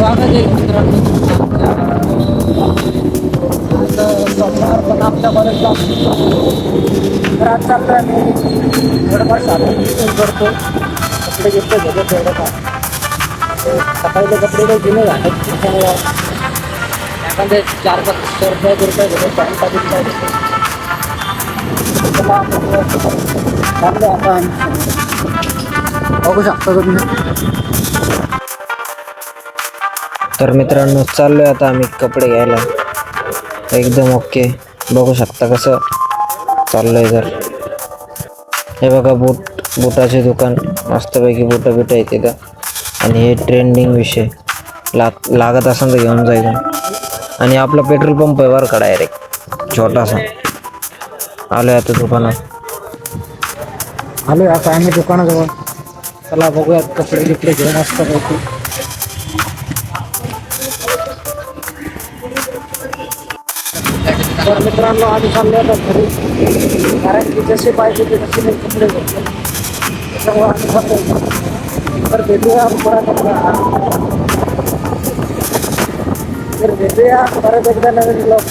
स्वागत आहे मित्रांनो तुमचं आज सोमवार पण आमच्या कॉलेजला तर आज चाललो आहे मी थोडंफार साधन करतो कपडे घेतले घेतो थोडंफार सकाळीचे कपडे काही जुने झाले त्याच्यामुळे एखादे 400-500 रुपये घेतो पॅन्ट पाहिजे चाललो आता बघू शकता तुम्ही. तर मित्रांनो चाललोय आता आम्ही कपडे घ्यायला एकदम ओके बघू शकता कसं चाललंय. तर हे बघा बुटाचे दुकान मस्तपैकी बुटं बिटं आहे तिथं आणि हे ट्रेंडिंग विषय लागत असेल तर घेऊन जायचं. आणि आपला पेट्रोल पंप आहे बरं का डायरेक्ट छोटासा. आलोय आता दुकानात आलो आता आम्ही दुकानाजवळ. चला बघूयात कपडे गिपडे घेऊन असतं पैकी. तर मित्रांनो आधी चाललो आता घरी कारण की जसे पाहिजे ते तसे मी कपडे घेतले त्याच्यामुळे आम्ही चाललो. तर भेटूया परत एकदा नवीन ब्लॉग.